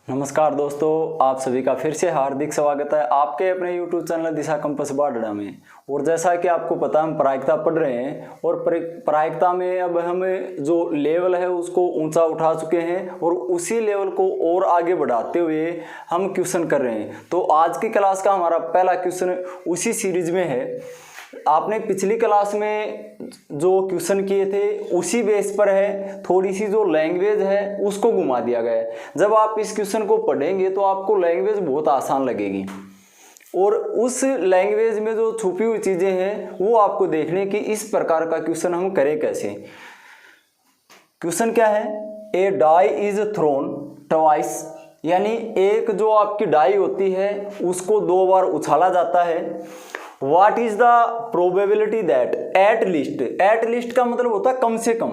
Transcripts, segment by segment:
नमस्कार दोस्तों, आप सभी का फिर से हार्दिक स्वागत है आपके अपने YouTube चैनल दिशा कंपास बाडड़ा में। और जैसा कि आपको पता हम प्रायिकता पढ़ रहे हैं और प्रायिकता में अब हम जो लेवल है उसको ऊंचा उठा चुके हैं और उसी लेवल को और आगे बढ़ाते हुए हम क्वेश्चन कर रहे हैं। तो आज की क्लास का हमारा पहला क्वेश्चन उसी सीरीज में है। आपने पिछली क्लास में जो क्वेश्चन किए थे उसी बेस पर है, थोड़ी सी जो लैंग्वेज है उसको घुमा दिया गया है। जब आप इस क्वेश्चन को पढ़ेंगे तो आपको लैंग्वेज बहुत आसान लगेगी और उस लैंग्वेज में जो छुपी हुई चीजें हैं वो आपको देखने की इस प्रकार का क्वेश्चन हम करें कैसे। क्वेश्चन क्या है? ए डाई इज थ्रोन ट्वाइस, यानी एक जो आपकी डाई होती है उसको 2 बार उछाला जाता है। What is the probability that at least का मतलब होता है कम से कम,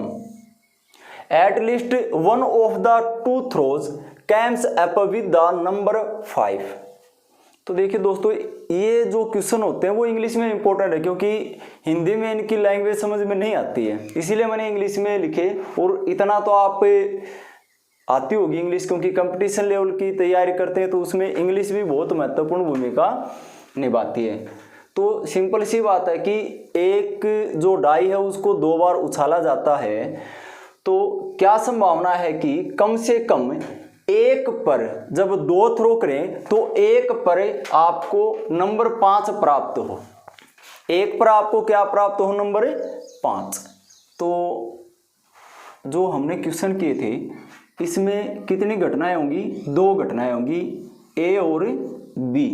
at least one of the two throws comes up with the number 5। तो देखिए दोस्तों, ये जो क्वेश्चन होते हैं वो इंग्लिश में इंपॉर्टेंट है क्योंकि हिंदी में इनकी लैंग्वेज समझ में नहीं आती है, इसीलिए मैंने इंग्लिश में लिखे। और इतना तो आप आती होगी इंग्लिश, क्योंकि कंपटीशन लेवल की तैयारी करते हैं तो उसमें इंग्लिश भी बहुत महत्वपूर्ण भूमिका निभाती है। तो सिंपल सी बात है कि एक जो डाई है उसको 2 बार उछाला जाता है, तो क्या संभावना है कि कम से कम एक पर जब 2 थ्रो करें तो एक पर आपको नंबर 5 प्राप्त हो। एक पर आपको क्या प्राप्त हो? नंबर 5। तो जो हमने क्वेश्चन किए थे इसमें कितनी घटनाएं होंगी? 2 घटनाएं होंगी, ए और बी।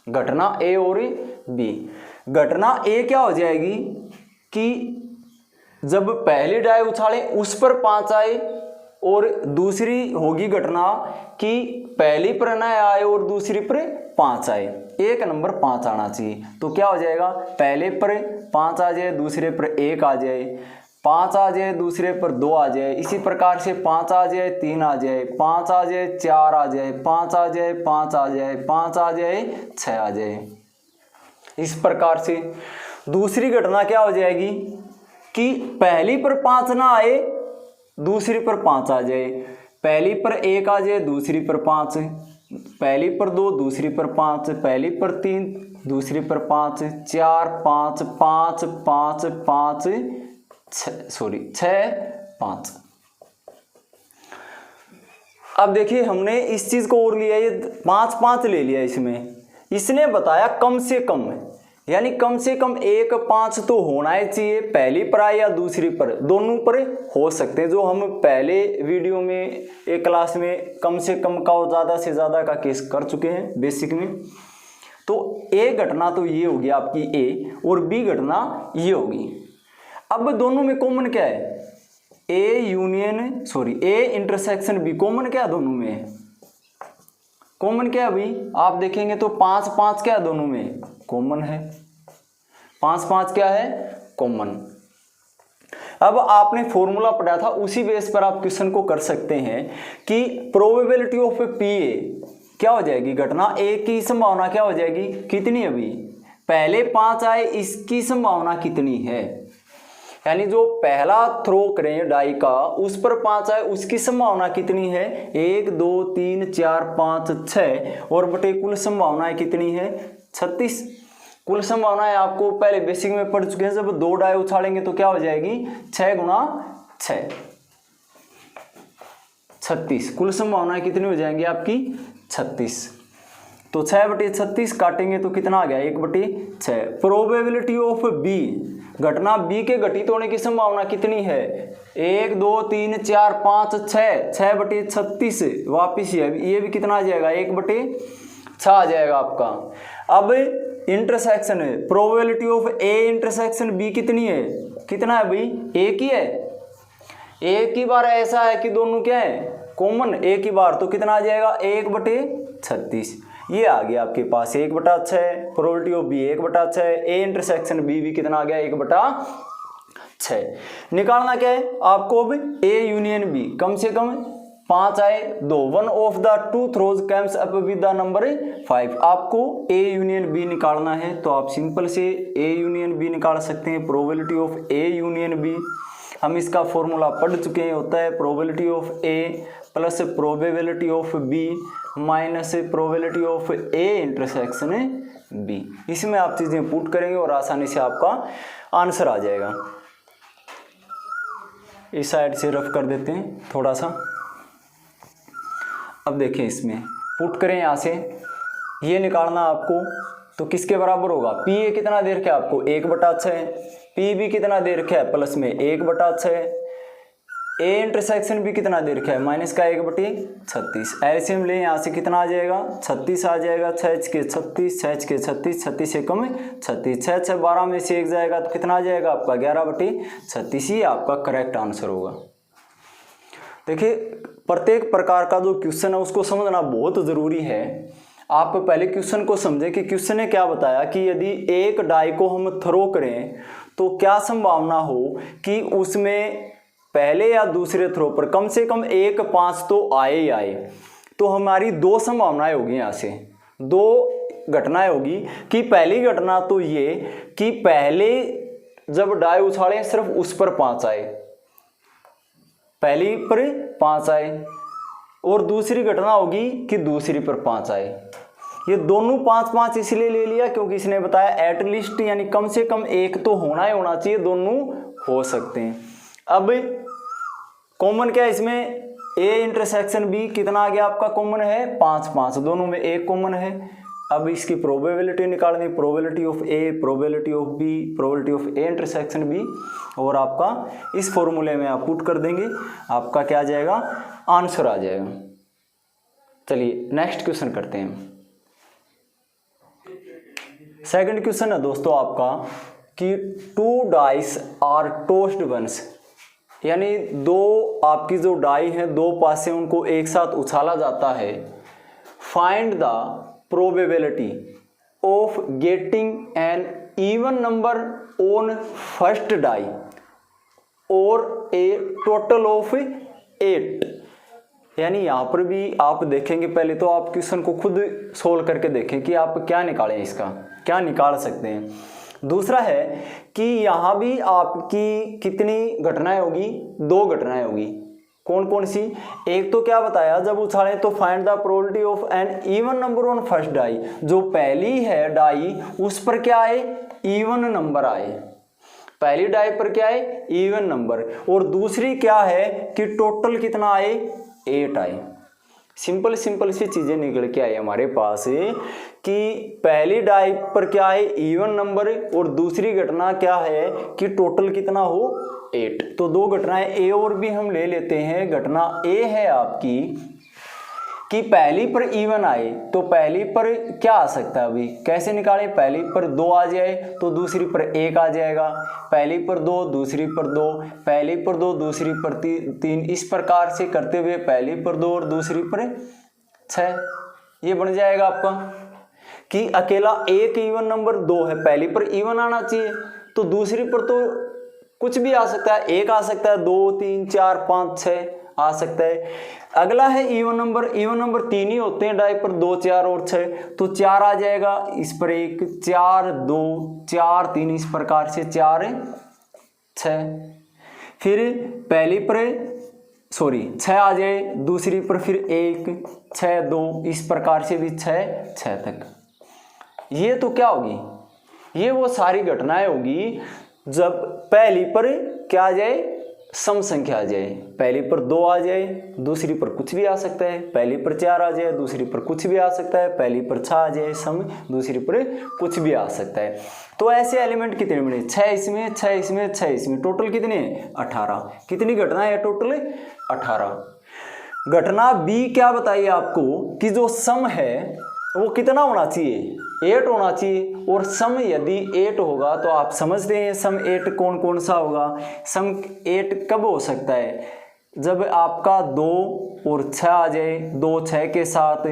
घटना ए और बी। घटना ए क्या हो जाएगी कि जब पहली डाई उछाले उस पर 5 आए, और दूसरी होगी घटना कि पहली पर न आए और दूसरी पर 5 आए। एक नंबर 5 आना चाहिए। तो क्या हो जाएगा? पहले पर 5 आ जाए, दूसरे पर 1 आ जाए, 5 आ जाए, दूसरे पर 2 आ जाए, इसी प्रकार से 5 आ जाए, 3 आ जाए, 5 आ जाए, 4 आ जाए, 5 आ जाए, 5 आ जाए, 5 आ जाए, 6 आ जाए। इस प्रकार से दूसरी घटना क्या हो जाएगी कि पहली पर 5 ना आए, दूसरी पर 5 आ जाए। पहली पर 1 आ जाए, दूसरी पर 5, पहली पर 2, दूसरी पर 5, पहली पर 3, दूसरी पर 5, 4 5 5 5 5 6 5। अब देखिए हमने इस चीज को और लिया, ये 5 5 ले लिया। इसमें इसने बताया कम से कम, यानी कम से कम एक 5 तो होना ही चाहिए, पहली पर आए या दूसरी पर, दोनों पर हो सकते हैं। जो हम पहले वीडियो में एक क्लास में कम से कम का और ज्यादा से ज्यादा का केस कर चुके हैं बेसिक में। तो ए घटना तो ये होगी आपकी ए, और बी घटना ये होगी। अब दोनों में कॉमन क्या है? ए इंटरसेक्शन बी कॉमन क्या है दोनों में? कॉमन क्या है अभी आप देखेंगे तो 5 5 क्या है दोनों में? कॉमन है। 5 5 क्या है? कॉमन। अब आपने फॉर्मूला पढ़ा था, उसी बेस पर आप क्वेश्चन को कर सकते हैं कि प्रोबेबिलिटी ऑफ पी ए क्या हो जाएगी? घटना ए की संभावना क्या हो जाएगी? कितनी? अभी पहले 5 आए, इसकी संभावना कितनी है? यानी जो पहला थ्रो करें डाई का उस पर 5 आए, उसकी संभावना कितनी है? 1 2 3 4 5 6, और बटे कुल संभावनाएं कितनी है? 36। कुल संभावनाएं आपको पहले बेसिक में पढ़ चुके हैं। जब 2 डाई उछालेंगे तो क्या हो जाएगी? 6 गुणा 6 36। कुल संभावनाएं कितनी हो जाएंगी आपकी? 36। तो 6 बटे 36 काटेंगे तो कितना आ गया? 1 बटे 6। प्रोबेबिलिटी ऑफ बी, घटना बी के घटित होने की संभावना कितनी है? 1 2 3 4 5 6, 6 बटे 36 वापिस ये भी कितना आ जाएगा? 1 बटे 6 आ जाएगा आपका। अब इंटरसेक्शन है, probability of A intersection B कितनी है? कितना है भाई? एक ही है। एक ही बार ऐसा है कि दोनों क्या है? कॉमन। एक ही बार तो कितना आ जाएगा? 1 बटे 36। ये आ गया आपके पास 1 बटा 6। प्रोबेबिलिटी ऑफ बी 1 बटा 6। ए इंटरसेक्शन बी भी कितना आ गया? 1 बटा 6। निकालना क्या है आपको? अब ए यूनियन बी, कम से कम 5 आए 2, one of the 2 throws comes up with the number 5। आपको ए यूनियन बी निकालना है तो आप सिंपल से ए यूनियन बी निकाल सकते हैं। Probability of A union B हम इसका फॉर्मूला पढ़ चुके हैं, होता है probability of A plus probability of B minus probability of A intersection B. इसमें आप चीज़ें पुट करेंगे और आसानी से आपका आंसर आ जाएगा। इस साइड से रफ कर देते हैं थोड़ा सा। अब देखें, इसमें पुट करें यहाँ से, ये निकालना आपको, तो किसके बराबर होगा, पी ए कितना दे रखा है आपको 1/6, पी बी कितना दे रखा है प्लस में 1/6, ए इंटरसेक्शन भी कितना दे रखा है माइनस का 1/36। एलसीएम ले, यहाँ से कितना आ जाएगा 36 आ जाएगा, 6 के 36, 6 के 36, 36 से कम 36, 6 6 12 में से 1 जाएगा तो कितना आ जाएगा आपका 11/36। ही आपका करेक्ट आंसर होगा। देखिए, प्रत्येक प्रकार का जो क्वेश्चन है उसको समझना बहुत ज़रूरी है। आप पहले क्वेश्चन को समझें कि क्वेश्चन ने क्या बताया कि यदि एक डाई को हम थ्रो करें तो क्या संभावना हो कि उसमें पहले या दूसरे थ्रो पर कम से कम 1 5 तो आए ही आए। तो हमारी दो संभावनाएं होगी, यहाँ से दो घटनाएं होगी कि पहली घटना तो ये कि पहले जब डाई उछाले सिर्फ उस पर 5 आए, पहली पर 5 आए, और दूसरी घटना होगी कि दूसरी पर 5 आए। ये दोनों 5 इसलिए ले लिया क्योंकि इसने बताया एटलीस्ट यानी कम से कम एक तो होना ही होना चाहिए, दोनों हो सकते हैं। अब कॉमन क्या है इसमें, ए इंटरसेक्शन बी कितना आ गया आपका कॉमन है 5 दोनों में एक कॉमन है। अब इसकी प्रोबेबिलिटी निकालनी, probability of A, probability of B, probability of A intersection B, और आपका इस फॉर्मूले में आप पुट कर देंगे, आपका क्या आ जाएगा आंसर आ जाएगा। चलिए नेक्स्ट क्वेश्चन करते हैं। सेकंड क्वेश्चन है दोस्तों आपका कि 2 डाइस आर टॉस्ड वंस, यानी दो आपकी जो डाई है दो पासे उनको एक साथ उछाला जाता है। Find the probability of getting an even number on first die और ए टोटल ऑफ 8। यानी यहाँ पर भी आप देखेंगे, पहले तो आप क्वेश्चन को खुद सोल्व करके देखें कि आप क्या निकालें, इसका क्या निकाल सकते हैं। दूसरा है कि यहाँ भी आपकी कितनी घटनाएं होगी, 2 घटनाएं होगी। कौन कौन सी, एक तो क्या बताया जब उछालें तो find the probability of an even number on first die, जो पहली है डाई उस पर क्या आए इवन नंबर आए, पहली डाई पर क्या है इवन नंबर, और दूसरी क्या है कि टोटल कितना आए 8 आए। सिंपल सी चीजें निकल के आई हमारे पास कि पहली डाई पर क्या है इवन नंबर और दूसरी घटना क्या है कि टोटल कितना हो 8। तो 2 घटनाएं ए और बी हम ले लेते हैं। घटना ए है आपकी कि पहली पर इवन आए, तो पहली पर क्या आ सकता है, अभी कैसे निकालें, पहली पर 2 आ जाए तो दूसरी पर 1 आ जाएगा, पहली पर 2 दूसरी पर 2, पहली पर 2 दूसरी पर 3, इस प्रकार से करते हुए पहली पर 2 और दूसरी पर 6। ये बन जाएगा आपका कि अकेला एक इवन नंबर 2 है, पहली पर इवन आना चाहिए, तो दूसरी पर तो कुछ भी आ सकता है, 1 आ सकता है, 2 3 4 5 6 आ सकता है। अगला है इवन नंबर 3 ही होते हैं डाई पर, 2 4 और 6, तो 4 आ जाएगा, इस पर 1 4 2 4 3, इस प्रकार से 4 6। फिर पहली पर 6 आ जाए, दूसरी पर फिर 1 6 2, इस प्रकार से भी 6 तक। ये तो क्या होगी, ये वो सारी घटनाएं होगी जब पहली पर क्या आ जाए सम संख्या आ जाए, पहली पर 2 आ जाए, दूसरी पर कुछ भी आ सकता है, पहली पर 4 आ जाए, दूसरी पर कुछ भी आ सकता है, पहली पर 6 आ जाए सम, दूसरी पर कुछ भी आ सकता है। तो ऐसे एलिमेंट कितने बने, 6 इसमें 6 इसमें 6 इसमें, टोटल कितने 18। कितनी घटना है टोटल 18। घटना बी क्या बताइए आपको कि जो सम है वो कितना होना चाहिए 8 होना चाहिए, और सम यदि 8 होगा तो आप समझते हैं सम 8 कौन कौन सा होगा। सम 8 कब हो सकता है, जब आपका 2 और 6 आ जाए, 2 6 के साथ,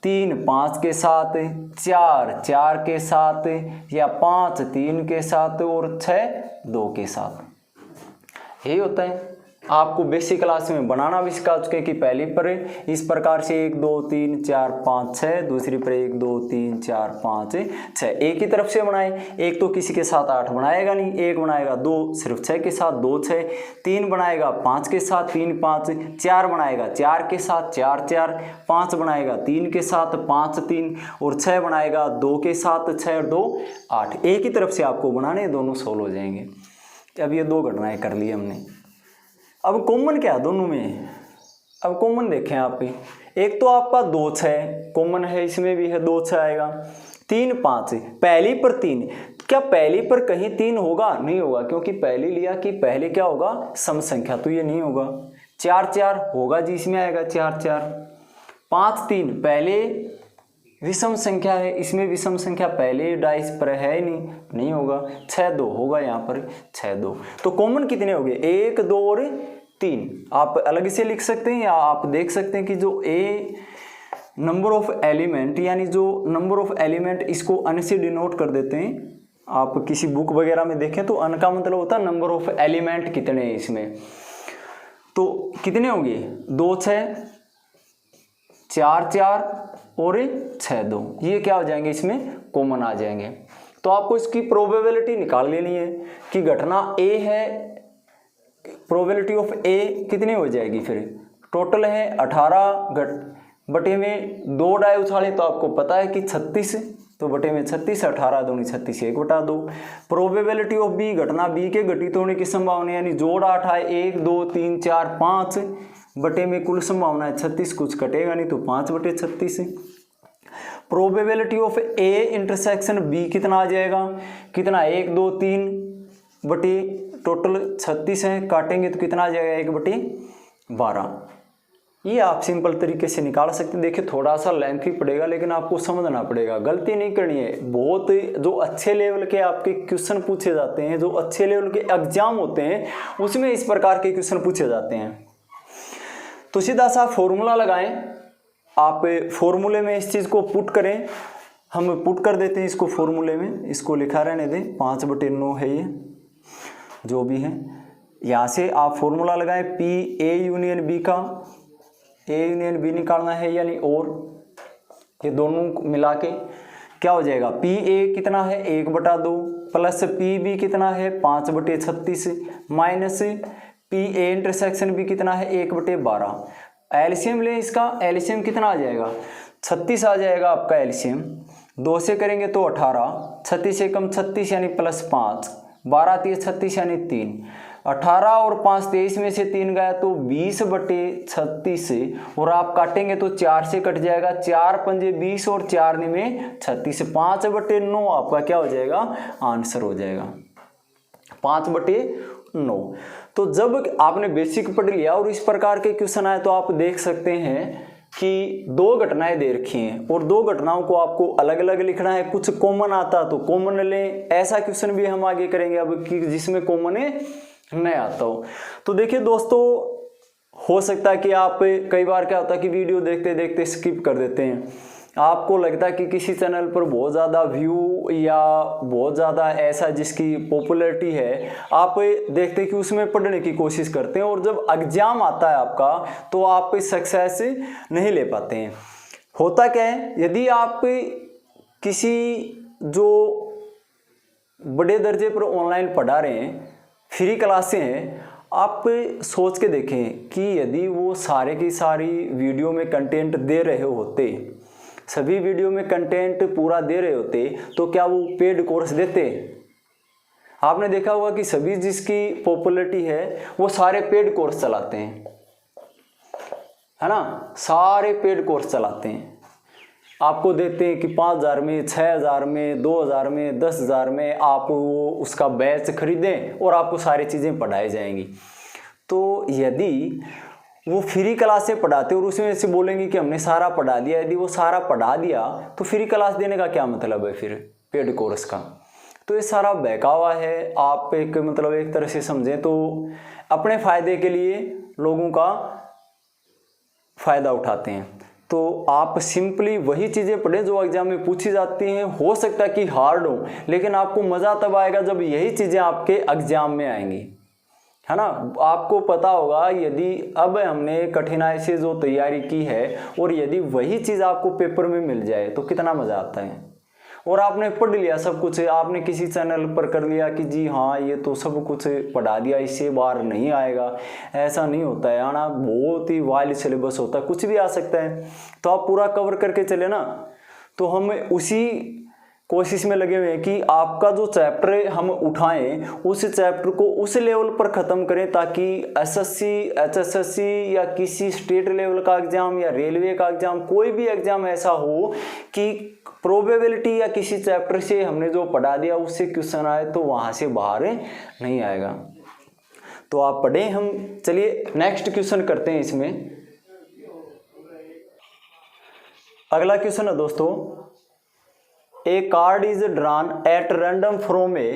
3 5 के साथ, 4 4 के साथ, या 5 3 के साथ और 6 2 के साथ, यही होता है। आपको बेसिक क्लास में बनाना भी सिखा चुके कि पहली पर इस प्रकार से 1 2 3 4 5 6, दूसरी पर 1 2 3 4 5 6, एक ही तरफ से बनाए। एक तो किसी के साथ 8 बनाएगा नहीं, एक बनाएगा 2 सिर्फ 6 के साथ 2 6, 3 बनाएगा 5 के साथ 3 5, 4 बनाएगा 4 के साथ 4 4, 5 बनाएगा 3 के साथ 5 3, और 6 बनाएगा 2 के साथ 6 और 2 8। एक ही तरफ से आपको बनाने, दोनों सोल्व हो जाएंगे। अब ये 2 घटनाएं कर ली हमने। अब कॉमन क्या है दोनों में? अब कॉमन देखें आप ही, एक तो आपका 2 6 कॉमन है, इसमें भी है 2 6 आएगा। 3 5, पहली पर 3, क्या पहली पर कहीं 3 होगा? नहीं होगा, क्योंकि पहले लिया कि पहले क्या होगा? सम संख्या, तो ये नहीं होगा। 4 4 होगा जी, इसमें आएगा 4 4। 5 3 पहले विषम संख्या है, इसमें विषम संख्या पहले डाइस पर है ही नहीं होगा। 6 2 होगा यहाँ पर, 6 2। तो कॉमन कितने हो गए? 1 2 और 3। आप अलग से लिख सकते हैं, या आप देख सकते हैं कि जो ए नंबर ऑफ एलिमेंट, यानी जो नंबर ऑफ एलिमेंट, इसको अन से डिनोट कर देते हैं। आप किसी बुक वगैरह में देखें तो अन का मतलब होता है नंबर ऑफ एलिमेंट कितने हैं इसमें। तो कितने होंगे? 2 6 4 4 और 6 2, ये क्या हो जाएंगे? इसमें कॉमन आ जाएंगे। तो आपको इसकी प्रोबेबिलिटी निकाल लेनी है कि घटना ए है, प्रोबेबिलिटी ऑफ ए कितनी हो जाएगी? फिर टोटल है 18 बटे में 2 डाई उछाले, तो आपको पता है कि 36, तो बटे में 36, 18 दूनी 36, 1 बटा 2। प्रोबेबिलिटी ऑफ बी, घटना बी के घटित होने की संभावना, यानी जोड़ 8 है, 1 2 3 4 5 बटे में कुल संभावना है 36, कुछ कटेगा नहीं तो 5 बटे 36। Probability of A intersection B कितना आ जाएगा? कितना? 1 2 3 बटे टोटल 36 है, काटेंगे तो कितना आ जाएगा? 1 बटे 12। ये आप सिंपल तरीके से निकाल सकते हैं। देखिए थोड़ा सा लेंथी पड़ेगा, लेकिन आपको समझना पड़ेगा, गलती नहीं करनी है। बहुत जो अच्छे लेवल के आपके क्वेश्चन पूछे जाते हैं, जो अच्छे लेवल के एग्जाम होते हैं, उसमें इस प्रकार के क्वेश्चन पूछे जाते हैं। तो सीधा सा फॉर्मूला लगाएं, आप फॉर्मूले में इस चीज़ को पुट करें। हम पुट कर देते हैं इसको फॉर्मूले में, इसको लिखा रहने दें, 5 बटे 9 है ये जो भी है। यहाँ से आप फॉर्मूला लगाएं, पी ए यूनियन बी का, ए यूनियन बी निकालना है, यानी और ये दोनों मिला के क्या हो जाएगा? पी ए कितना है? 1 बटा 2, प्लस पी बी कितना है? 5 बटे 36, माइनस पी ए इंटरसेक्शन भी कितना है? 1 बटे 12। एलसीएम लें इसका, एलसीएम कितना आ जाएगा? 36 आ जाएगा आपका एलसीएम। 2 से करेंगे तो 18, 36 से कम 36 यानी प्लस 5, 12 3 36 यानी 3, 18 और 5 23 में से 3 गया तो 20 बटे 36, और आप काटेंगे तो 4 से कट जाएगा, 4 पंजे 20 और 4 में 36, 5 बटे 9 आपका क्या हो जाएगा? आंसर हो जाएगा 5 बटे 9। तो जब आपने बेसिक पढ़ लिया और इस प्रकार के क्वेश्चन आए तो आप देख सकते हैं कि 2 घटनाएं दे रखी हैं और 2 घटनाओं को आपको अलग अलग लिखना है। कुछ कॉमन आता तो कॉमन लें, ऐसा क्वेश्चन भी हम आगे करेंगे अब कि जिसमें कॉमन नहीं आता हो। तो देखिए दोस्तों, हो सकता है कि आप कई बार क्या होता है कि वीडियो देखते देखते स्किप कर देते हैं। आपको लगता है कि किसी चैनल पर बहुत ज़्यादा व्यू या बहुत ज़्यादा ऐसा जिसकी पॉपुलैरिटी है, आप देखते हैं कि उसमें पढ़ने की कोशिश करते हैं, और जब एग्जाम आता है आपका तो आप सक्सेस नहीं ले पाते हैं। होता क्या है, यदि आप किसी जो बड़े दर्जे पर ऑनलाइन पढ़ा रहे हैं, फ्री क्लासें हैं, आप सोच के देखें कि यदि वो सारे की सारी वीडियो में कंटेंट दे रहे होते, सभी वीडियो में कंटेंट पूरा दे रहे होते, तो क्या वो पेड कोर्स देते? आपने देखा होगा कि सभी जिसकी पॉपुलैरिटी है वो सारे पेड कोर्स चलाते हैं, है ना, सारे पेड कोर्स चलाते हैं। आपको देते हैं कि 5,000 में, 6,000 में, 2,000 में, 10,000 में आप वो उसका बैच खरीदें और आपको सारी चीज़ें पढ़ाई जाएंगी। तो यदि वो फ्री क्लासें पढ़ाते और उसमें से बोलेंगे कि हमने सारा पढ़ा दिया, यदि वो सारा पढ़ा दिया तो फ्री क्लास देने का क्या मतलब है फिर पेड कोर्स का? तो ये सारा बहकावा है। आप एक मतलब एक तरह से समझें तो अपने फ़ायदे के लिए लोगों का फ़ायदा उठाते हैं। तो आप सिंपली वही चीज़ें पढ़ें जो एग्जाम में पूछी जाती हैं। हो सकता है कि हार्ड हो, लेकिन आपको मज़ा तब आएगा जब यही चीज़ें आपके एग्जाम में आएंगी, है ना। आपको पता होगा यदि अब हमने कठिनाई से जो तैयारी की है और यदि वही चीज़ आपको पेपर में मिल जाए तो कितना मज़ा आता है। और आपने पढ़ लिया सब कुछ, आपने किसी चैनल पर कर लिया कि जी हाँ ये तो सब कुछ पढ़ा दिया, इससे बाहर नहीं आएगा, ऐसा नहीं होता है। आना बहुत ही वाइड सिलेबस होता है, कुछ भी आ सकता है। तो आप पूरा कवर करके चले ना, तो हम उसी कोशिश में लगे हुए हैं कि आपका जो चैप्टर हम उठाएं उस चैप्टर को उस लेवल पर ख़त्म करें, ताकि एसएससी, एचएसएससी या किसी स्टेट लेवल का एग्ज़ाम या रेलवे का एग्ज़ाम, कोई भी एग्ज़ाम ऐसा हो कि प्रोबेबिलिटी या किसी चैप्टर से हमने जो पढ़ा दिया उससे क्वेश्चन आए तो वहाँ से बाहर नहीं आएगा। तो आप पढ़ें। हम चलिए नेक्स्ट क्वेश्चन करते हैं। इसमें अगला क्वेश्चन है दोस्तों, A card is drawn at random from a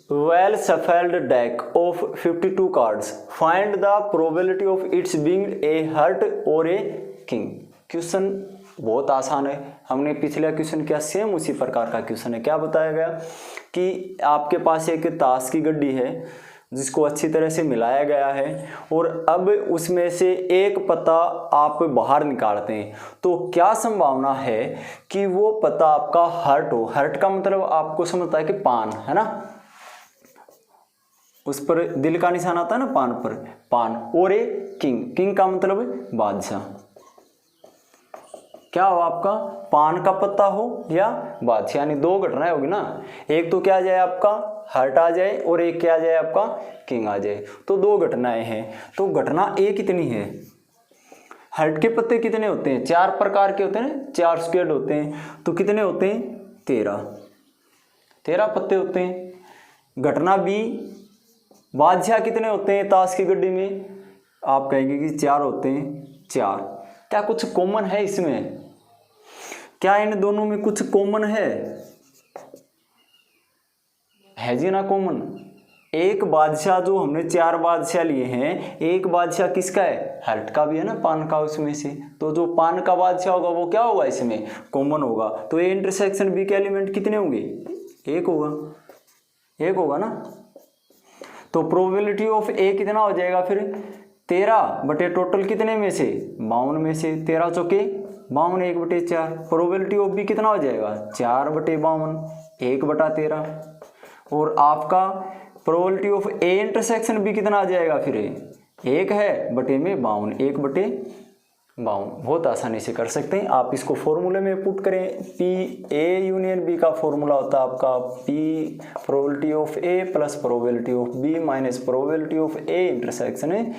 well-shuffled deck of 52 cards. Find the probability of its being a heart or a king. Question बहुत आसान है, हमने पिछला क्वेश्चन किया सेम उसी प्रकार का क्वेश्चन है। क्या बताया गया कि आपके पास एक ताश की गड्डी है जिसको अच्छी तरह से मिलाया गया है और अब उसमें से एक पत्ता आप बाहर निकालते हैं, तो क्या संभावना है कि वो पत्ता आपका हर्ट हो। हर्ट का मतलब आपको समझता है कि पान है ना, उस पर दिल का निशान आता है ना पान पर, पान। और ए किंग, किंग का मतलब बादशाह। क्या हो आपका, पान का पत्ता हो या बादशाह, यानी दो घटनाएं होगी ना। एक तो क्या आ जाए आपका हर्ट आ जाए और एक क्या आ जाए आपका किंग आ जाए, तो दो घटनाएं हैं। तो घटना ए कितनी है, हर्ट के पत्ते कितने होते हैं, 4 प्रकार के होते हैं, 4 स्क्वायर्ड होते हैं, तो कितने होते हैं 13 पत्ते होते हैं। घटना बी, बादशाह कितने होते हैं ताश की गड्डी में, आप कहेंगे कि 4 होते हैं, 4। क्या कुछ कॉमन है इसमें, क्या इन दोनों में कुछ कॉमन है जी ना कॉमन। एक बादशाह जो हमने 4 बादशाह लिए हैं, एक बादशाह किसका है, हर्ट का भी है ना, पान का उसमें से, तो जो पान का बादशाह होगा वो क्या होगा इसमें कॉमन होगा। तो ए इंटरसेक्शन बी के एलिमेंट कितने होंगे, एक होगा ना। तो प्रोबेबिलिटी ऑफ ए कितना हो जाएगा फिर 13 बटे टोटल कितने में से 52 में से 13 चौके 52, 1/4। प्रोबेबिलिटी ऑफ बी कितना हो जाएगा 4/52, 1/13। और आपका probability of A intersection B कितना आ जाएगा फिर 1 है बटे में 52, 1/52। बहुत आसानी से कर सकते हैं आप। इसको फॉर्मूले में पुट करें, पी ए यूनियन बी का फॉर्मूला होता है आपका P probability of A plus probability of B minus probability of A intersection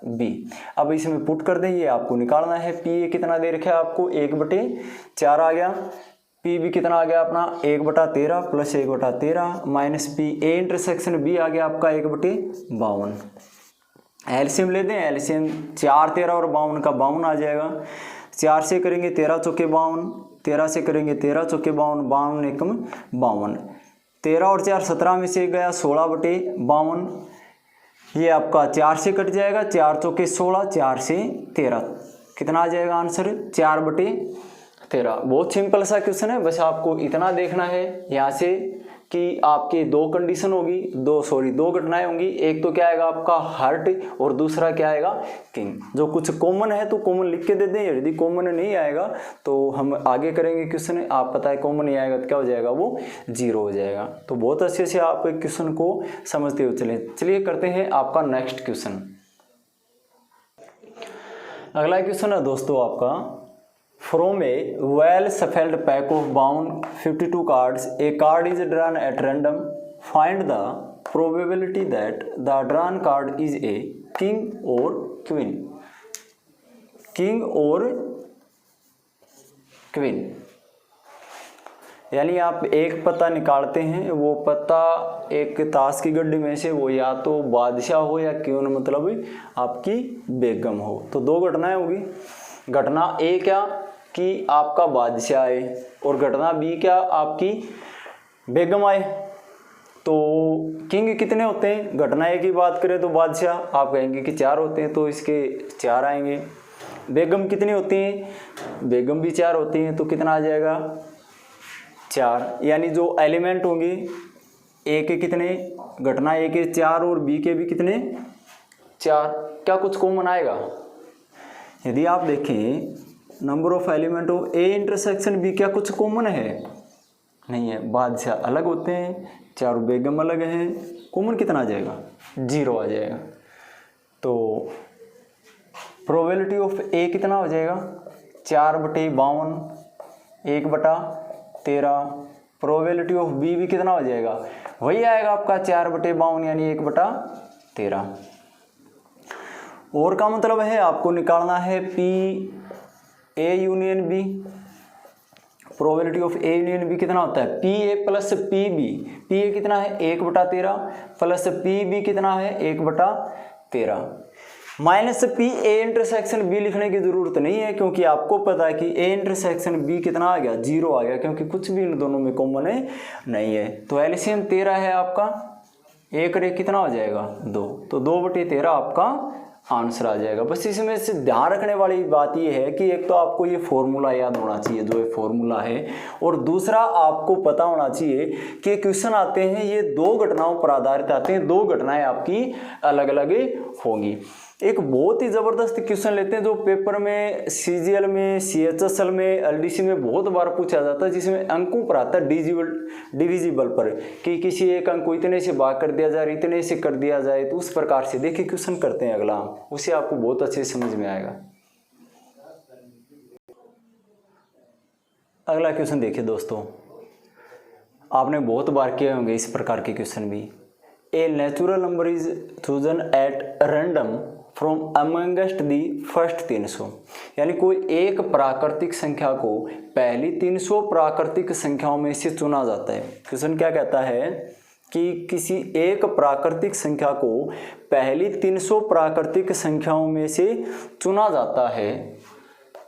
B. अब इसमें पुट कर दें, ये आपको निकालना है। पी ए कितना दे रखा है आपको 1/4 आ गया, पी बी कितना आ गया अपना 1/13 plus 1/13 minus P A intersection B आ गया आपका 1/52। एलसीएम ले दें, एलसीएम 4 13 और 52 का 52 आ जाएगा। 4 से करेंगे 13 चौके 52, 13 से करेंगे 13 चौके 52, 52 एकम 52, 13 और 4 17 में से गया 16/52। ये आपका 4 से कट जाएगा, 4 चौके 16, 4 से 13 कितना आ जाएगा आंसर 4/13। बहुत सिंपल सा क्वेश्चन है, बस आपको इतना देखना है यहाँ से कि आपके 2 कंडीशन होगी, 2 घटनाएं होंगी। एक तो क्या आएगा आपका हर्ट और दूसरा क्या आएगा किंग। जो कुछ कॉमन है तो कॉमन लिख के दे दें, यदि कॉमन नहीं आएगा तो हम आगे करेंगे क्वेश्चन। आप पता है कॉमन नहीं आएगा तो क्या हो जाएगा वो 0 हो जाएगा। तो बहुत अच्छे से आप क्वेश्चन को समझते हुए चलिए करते हैं आपका नेक्स्ट क्वेश्चन। अगला क्वेश्चन है दोस्तों आपका, From a well-shuffled pack of bound 52 cards, a card is drawn at random. Find the probability that the drawn card is a king or queen. King or queen. यानी आप एक पत्ता निकालते हैं, वो पत्ता एक ताश की गड्डी में से वो या तो बादशाह हो या क्वीन मतलब आपकी बेगम हो। तो 2 घटनाएं होगी। घटना ए क्या कि आपका बादशाह आए और घटना बी क्या आपकी बेगम आए। तो किंग कितने होते हैं, घटना ए की बात करें तो बादशाह आप कहेंगे कि 4 होते हैं, तो इसके 4 आएंगे। बेगम कितनी होती हैं, बेगम भी 4 होती हैं, तो कितना आ जाएगा 4। यानी जो एलिमेंट होंगे ए के कितने, घटना ए के 4 और बी के भी कितने 4, क्या कुछ कॉमन आएगा? यदि आप देखें number of element of A intersection B, क्या कुछ कॉमन है? नहीं है, बादशाह अलग होते हैं, चारों बेगम अलग हैं, कॉमन कितना आ जाएगा? 0 आ जाएगा। तो प्रोबेबिलिटी ऑफ ए कितना हो जाएगा? 4/52, 1/13। प्रोबेबिलिटी ऑफ बी भी कितना हो जाएगा? वही आएगा आपका 4/52 यानी 1/13। और का मतलब है आपको निकालना है P A union B. Probability of A union B कितना होता है? P A plus P B. P A कितना है? 1/13 प्लस पी बी कितना है? 1/13। Minus P A intersection B लिखने की जरूरत नहीं है, क्योंकि आपको पता है कि ए इंटरसेक्शन बी कितना आ गया? 0 आ गया, क्योंकि कुछ भी इन दोनों में कॉमन है नहीं है। तो एलसीएम 13 है आपका, 1 और 1 कितना हो जाएगा? 2। तो 2/13 आपका आंसर आ जाएगा। बस इसमें से ध्यान रखने वाली बात यह है कि एक तो आपको ये फॉर्मूला याद होना चाहिए जो ये फॉर्मूला है, और दूसरा आपको पता होना चाहिए कि क्वेश्चन आते हैं ये 2 घटनाओं पर आधारित आते हैं, 2 घटनाएं आपकी अलग अलग होंगी। एक बहुत ही ज़बरदस्त क्वेश्चन लेते हैं जो पेपर में सीजीएल में, सीएचएसएल में, एलडीसी में बहुत बार पूछा जाता है, जिसमें अंकों पर आता है डिविजिबल पर कि किसी एक अंक को इतने से भाग कर दिया जाए, इतने से कर दिया जाए। तो उस प्रकार से देखिए क्वेश्चन करते हैं अगला, उसे आपको बहुत अच्छे समझ में आएगा। अगला क्वेश्चन देखिए दोस्तों, आपने बहुत बार किए होंगे इस प्रकार के क्वेश्चन भी। A natural number is chosen at random from amongst the first 300, यानी कोई एक प्राकृतिक संख्या को पहली 300 प्राकृतिक संख्याओं में से चुना जाता है। क्वेश्चन क्या कहता है कि किसी एक प्राकृतिक संख्या को पहली 300 प्राकृतिक संख्याओं में से चुना जाता है,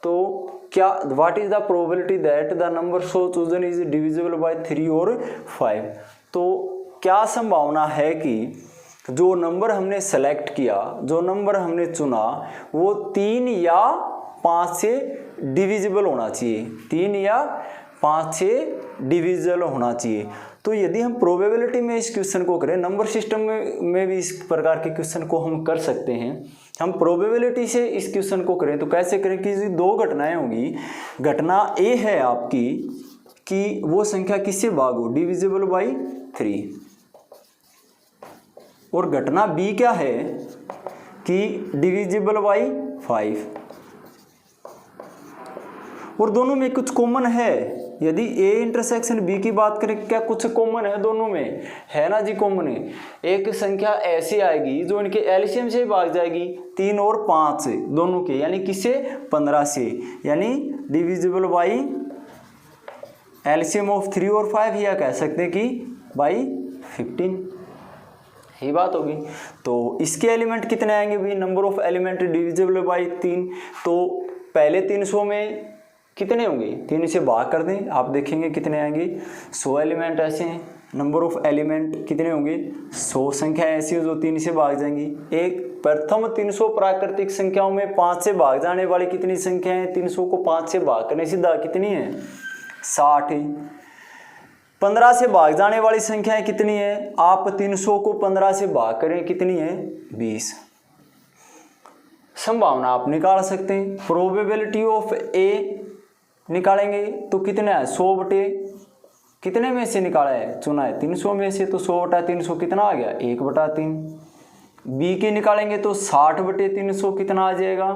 तो क्या what is the probability that the number so chosen is divisible by 3 और 5। तो क्या संभावना है कि जो नंबर हमने सेलेक्ट किया, जो नंबर हमने चुना, वो 3 या 5 से डिविजिबल होना चाहिए, 3 या 5 से डिविजिबल होना चाहिए। तो यदि हम प्रोबेबिलिटी में इस क्वेश्चन को करें, नंबर सिस्टम में भी इस प्रकार के क्वेश्चन को हम कर सकते हैं। हम प्रोबेबिलिटी से इस क्वेश्चन को करें तो कैसे करें कि 2 घटनाएं होंगी। घटना ए है आपकी कि वो संख्या किससे भाग हो? Divisible by 3। और घटना बी क्या है कि डिविजिबल बाई 5। और दोनों में कुछ कॉमन है। यदि ए इंटरसेक्शन बी की बात करें, क्या कुछ कॉमन है दोनों में? है ना जी, कॉमन है। एक संख्या ऐसी आएगी जो इनके एलसीएम से भाग जाएगी, 3 और 5 दोनों के, यानी किससे? 15 से, यानी डिविजिबल बाई एलसीएम ऑफ 3 और 5, या कह सकते हैं कि बाई 15, यही बात होगी। तो इसके एलिमेंट कितने आएंगे भी? Number of element divisible by 3। तो पहले 300 में कितने होंगे? 3 से भाग कर दें, आप देखेंगे कितने आएंगे। 100 एलिमेंट ऐसे हैं। नंबर ऑफ एलिमेंट कितने होंगे? 100 संख्या ऐसी हो जो 3 से भाग जाएंगी। एक प्रथम 300 प्राकृतिक संख्याओं में 5 से भाग जाने वाली कितनी संख्या है? 300 को 5 से भाग करने सीधा कितनी है? 60 है। 15 से भाग जाने वाली संख्याएं कितनी है? आप 300 को 15 से भाग करें, कितनी है? 20। संभावना आप निकाल सकते हैं। प्रोबेबिलिटी ऑफ ए निकालेंगे तो कितना है? 100 बटे कितने में से निकाला है? चुना है 300 में से, तो 100/300 कितना आ गया? 1/3। बी के निकालेंगे तो 60/300 कितना आ जाएगा?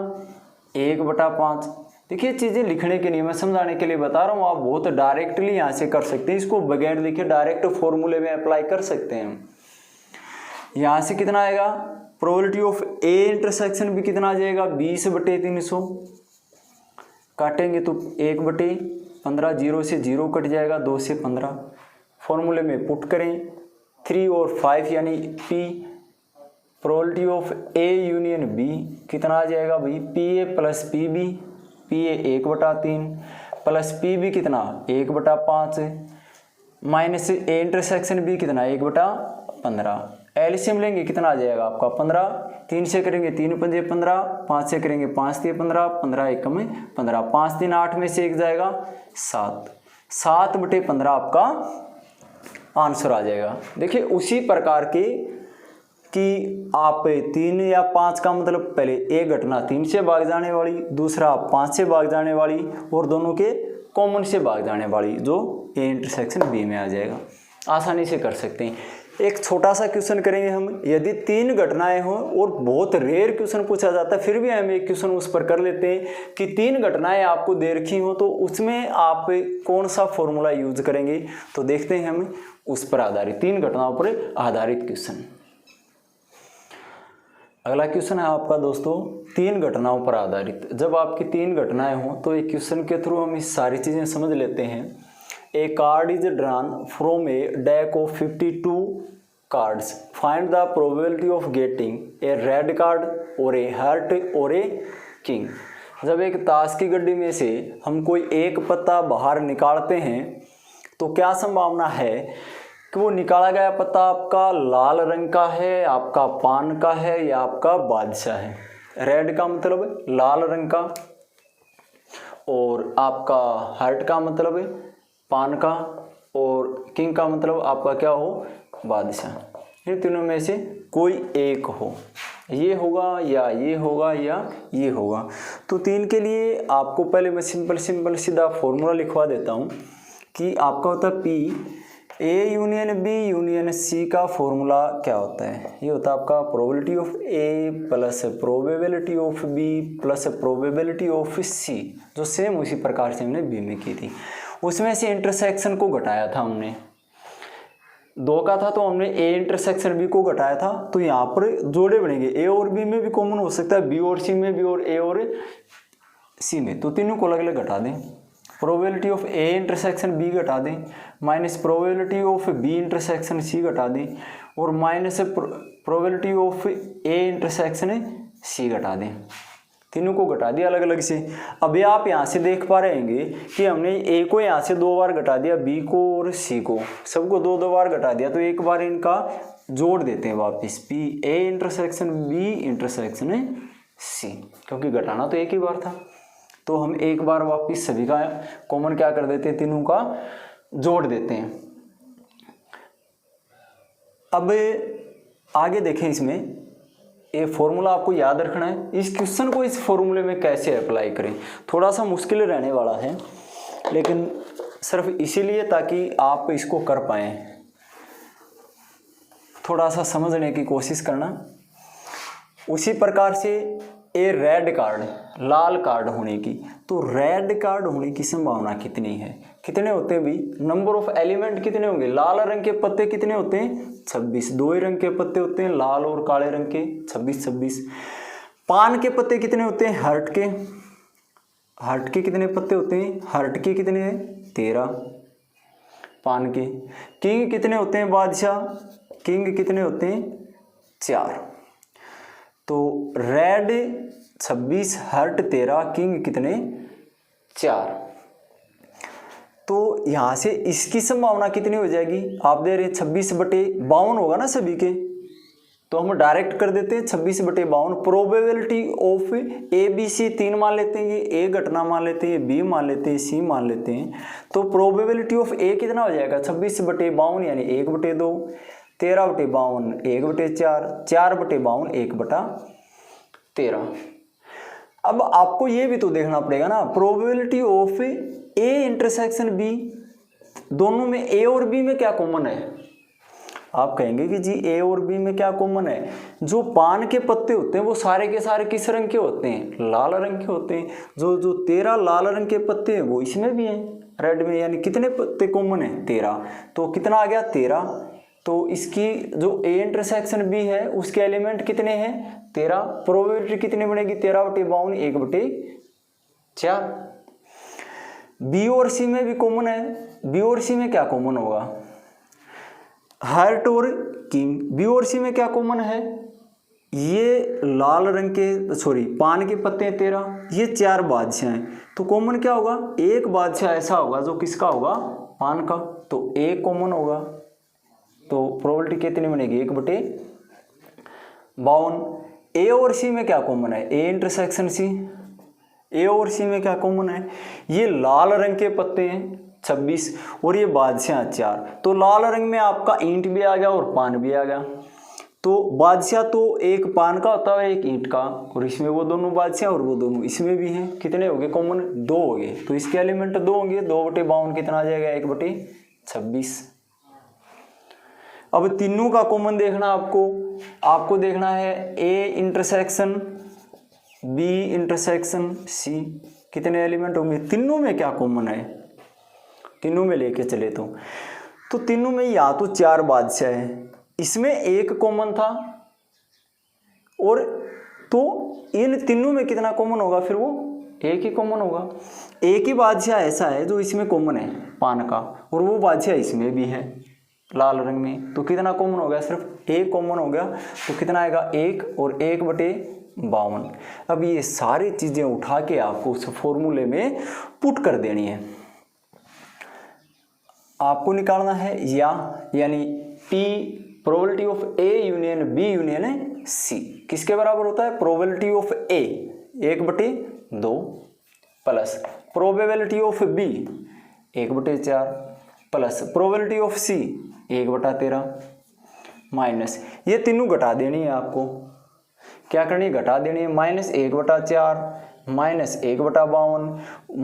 1/5। देखिए चीज़ें लिखने के लिए, मैं समझाने के लिए बता रहा हूँ, आप बहुत डायरेक्टली यहाँ से कर सकते हैं। इसको बगैर लिखे डायरेक्ट फॉर्मूले में अप्लाई कर सकते हैं। यहाँ से कितना आएगा? प्रोबेबिलिटी ऑफ ए इंटरसेक्शन भी कितना आ जाएगा? 20/300। काटेंगे तो 1/15, 0 से 0 कट जाएगा, 2 से 15। फॉर्मूले में पुट करें 3 और 5 यानी P. Probability of A union B कितना आ जाएगा भाई? P A plus P B. P A 1/3 plus P B कितना? 1/5 माइनस ए इंटरसेक्शन बी कितना? 1/15। एलसीएम लेंगे कितना आ जाएगा आपका? 15। 3 से करेंगे 3 पंजे 15, 5 से करेंगे 5 3 15, 15 1 में 15, 5 3 8 में से 1 जाएगा 7। 7/15 आपका आंसर आ जाएगा। देखिए उसी प्रकार के कि आप 3 या 5 का मतलब पहले एक घटना 3 से भाग जाने वाली, दूसरा 5 से भाग जाने वाली और दोनों के कॉमन से भाग जाने वाली, जो ए इंटरसेक्शन बी में आ जाएगा। आसानी से कर सकते हैं। एक छोटा सा क्वेश्चन करेंगे हम, यदि 3 घटनाएं हों और बहुत रेयर क्वेश्चन पूछा जाता है, फिर भी हम एक क्वेश्चन उस पर कर लेते हैं कि 3 घटनाएं आपको दे रखी हो तो उसमें आप कौन सा फॉर्मूला यूज करेंगे। तो देखते हैं हम उस पर आधारित 3 घटनाओं पर आधारित क्वेश्चन। अगला क्वेश्चन है आपका दोस्तों 3 घटनाओं पर आधारित। जब आपकी 3 घटनाएं हों तो एक क्वेश्चन के थ्रू हम इस सारी चीजें समझ लेते हैं। A card is drawn from a deck of 52 cards. Find the probability of getting a red card or a heart or a king. जब एक ताश की गड्डी में से हम कोई एक पत्ता बाहर निकालते हैं तो क्या संभावना है कि वो निकाला गया पत्ता आपका लाल रंग का है, आपका पान का है या आपका बादशाह है। रेड का मतलब लाल रंग का और आपका हार्ट का मतलब पान का और किंग का मतलब आपका क्या हो, बादशाह। इन तीनों में से कोई एक हो, ये होगा या ये होगा या ये होगा। तो 3 के लिए आपको पहले मैं सिंपल सीधा फॉर्मूला लिखवा देता हूँ कि आपका होता है P A union B union C का फॉर्मूला क्या होता है। ये होता है आपका probability of A plus probability of B plus probability of C, जो सेम उसी प्रकार से हमने बी में की थी। उसमें से इंटरसेक्शन को घटाया था हमने, 2 का था तो हमने ए इंटरसेक्शन बी को घटाया था। तो यहाँ पर जोड़े बनेंगे, ए और बी में भी कॉमन हो सकता है, बी और सी में भी और ए और सी में, तो तीनों को अलग अलग घटा दें। Probability of A intersection B घटा दें, minus probability of B intersection C घटा दें और minus probability of A intersection C घटा दें। तीनों को घटा दिया अलग अलग से। अभी आप यहाँ से देख पा रहे होंगे कि हमने ए को यहाँ से 2 बार घटा दिया, बी को और सी को, सबको 2-2 बार घटा दिया। तो एक बार इनका जोड़ देते हैं वापस, P A intersection B intersection C, क्योंकि घटाना तो एक ही बार था। तो हम एक बार वापस सभी का कॉमन क्या कर देते हैं, तीनों का जोड़ देते हैं। अब आगे देखें, इसमें ये फॉर्मूला आपको याद रखना है। इस क्वेश्चन को इस फॉर्मूले में कैसे अप्लाई करें, थोड़ा सा मुश्किल रहने वाला है, लेकिन सिर्फ इसीलिए ताकि आप इसको कर पाएं, थोड़ा सा समझने की कोशिश करना। उसी प्रकार से ए रेड कार्ड, लाल कार्ड होने की, तो रेड कार्ड होने की संभावना कितनी है, कितने होते हैं भी, नंबर ऑफ एलिमेंट कितने होंगे। लाल रंग के पत्ते कितने होते हैं, 26, 2 ही रंग के पत्ते होते हैं, लाल और काले रंग के, 26। पान के पत्ते कितने होते हैं, हार्ट के कितने पत्ते होते हैं, हार्ट के कितने हैं, 13 पान के। किंग कितने होते हैं, बादशाह, किंग कितने होते हैं, 4। तो रेड 26, हार्ट 13, किंग कितने, 4। तो यहां से इसकी संभावना कितनी हो जाएगी, आप दे रहे 26/52 होगा ना सभी के, तो हम डायरेक्ट कर देते हैं 26/52। Probability of A B C 3 मान लेते हैं, ये ए घटना मान लेते हैं, बी मान लेते हैं, सी मान लेते हैं। तो प्रोबेबिलिटी ऑफ ए कितना हो जाएगा, 26/52 यानी 1/2, 13/52 1/4, 4/52 1/13। अब आपको ये भी तो देखना पड़ेगा ना, probability of A intersection B, दोनों में ए और बी में क्या कॉमन है। आप कहेंगे कि जी ए और बी में क्या कॉमन है, जो पान के पत्ते होते हैं वो सारे के सारे किस रंग के होते हैं, लाल रंग के होते हैं। जो 13 लाल रंग के पत्ते हैं वो इसमें भी हैं रेड में, यानी कितने पत्ते कॉमन है, 13। तो कितना आ गया, 13। तो इसकी जो ए इंटरसेक्शन बी है उसके एलिमेंट कितने हैं, 13। प्रोबेबिलिटी कितनी बनेगी, 13/52 1/4। बी और सी में भी कॉमन है, बी और सी में क्या कॉमन होगा, हार्ट और किंग। बी और सी में क्या कॉमन है, ये लाल रंग के पान के पत्ते हैं 13, ये 4 बादशाह हैं। तो कॉमन क्या होगा, एक बादशाह ऐसा होगा जो किसका होगा, पान का, तो एक कॉमन होगा। तो प्रोबेबिलिटी कितनी बनेगी, 1/52। ए और सी में क्या कॉमन है, ए इंटरसेक्शन सी, ए और सी में क्या कॉमन है, ये लाल रंग के पत्ते हैं 26 और ये बादशाह 4। तो लाल रंग में आपका ईंट भी आ गया और पान भी आ गया। तो बादशाह तो एक पान का होता है एक ईंट का, और इसमें वो दोनों बादशाह और वो दोनों इसमें भी हैं। कितने हो गए कॉमन? 2 हो गए। तो इसके एलिमेंट 2 होंगे। 2/52 कितना आ जाएगा? 1/26। अब तीनों का कॉमन देखना आपको देखना है A intersection B intersection C, कितने एलिमेंट होंगे? तीनों में क्या कॉमन है? तीनों में लेके चले तो तीनों में या तो 4 बादशाह है, इसमें एक कॉमन था, और तो इन तीनों में कितना कॉमन होगा? फिर वो एक ही कॉमन होगा। एक ही बादशाह ऐसा है जो इसमें कॉमन है पान का, और वो बादशाह इसमें भी है लाल रंग में। तो कितना कॉमन हो गया? सिर्फ एक कॉमन हो गया। तो कितना आएगा? 1 और 1/52। अब ये सारी चीजें उठा के आपको उस फॉर्मूले में पुट कर देनी है। आपको निकालना है यानी P probability of A union B union C किसके बराबर होता है? Probability of A 1/2 plus probability of B 1/4 plus probability of C 1/13 minus, ये तीनों घटा देनी है आपको। क्या करनी है? घटा देनी है। -1/4 माइनस 1/52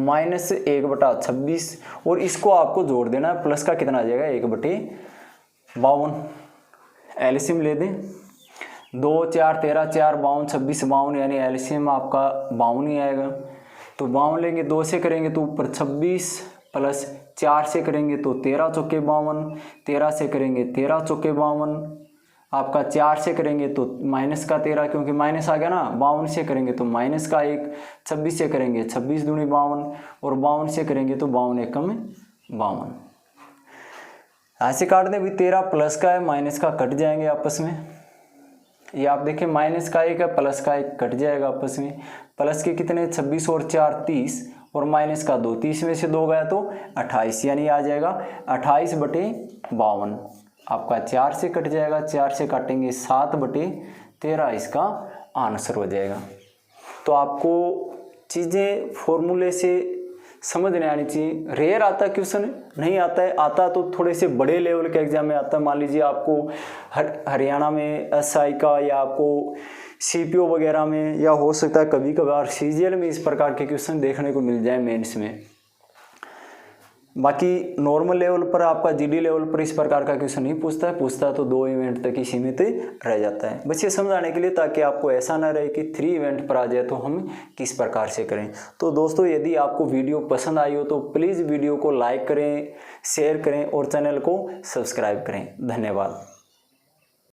माइनस 1/26, और इसको आपको जोड़ देना है। प्लस का कितना आ जाएगा? 1/52। एलसीएम ले दें। 2 4 13 4 52 26 52, यानी एलसीएम आपका 52 ही आएगा। तो 52 लेंगे, 2 से करेंगे तो ऊपर 26 प्लस 4 से करेंगे तो 13 चौके 52, 13 से करेंगे 13 चौके 52, आपका 4 से करेंगे तो माइनस का 13, क्योंकि माइनस आ गया ना। 52 से करेंगे तो माइनस का 1, 26 से करेंगे 26 दूनी 52, और 52 से करेंगे तो 52 एकम 52। ऐसे काट दें। अभी 13 प्लस का है, माइनस का कट जाएंगे आपस में। ये आप देखें, माइनस का 1 है, प्लस का 1 कट जाएगा आपस में। प्लस के कितने? 26 और 4 30, और माइनस का 2, 30 में से 2 गया तो 28, यानी आ जाएगा 28/52। आपका 4 से कट जाएगा, 4 से काटेंगे 7/13, इसका आंसर हो जाएगा। तो आपको चीज़ें फॉर्मूले से समझने आनी चाहिए। रेयर आता है क्वेश्चन, नहीं आता है, आता तो थोड़े से बड़े लेवल के एग्जाम में आता है। मान लीजिए आपको हरियाणा में एसआई का, या आपको सीपीओ वगैरह में, या हो सकता है कभी कभार सीजीएल में इस प्रकार के क्वेश्चन देखने को मिल जाए मेंस में। बाकी नॉर्मल लेवल पर, आपका जीडी लेवल पर इस प्रकार का क्वेश्चन नहीं पूछता है तो 2 इवेंट तक ही सीमित रह जाता है। बस ये समझाने के लिए, ताकि आपको ऐसा ना रहे कि 3 इवेंट पर आ जाए तो हम किस प्रकार से करें। तो दोस्तों, यदि आपको वीडियो पसंद आई हो तो प्लीज़ वीडियो को लाइक करें, शेयर करें और चैनल को सब्सक्राइब करें। धन्यवाद।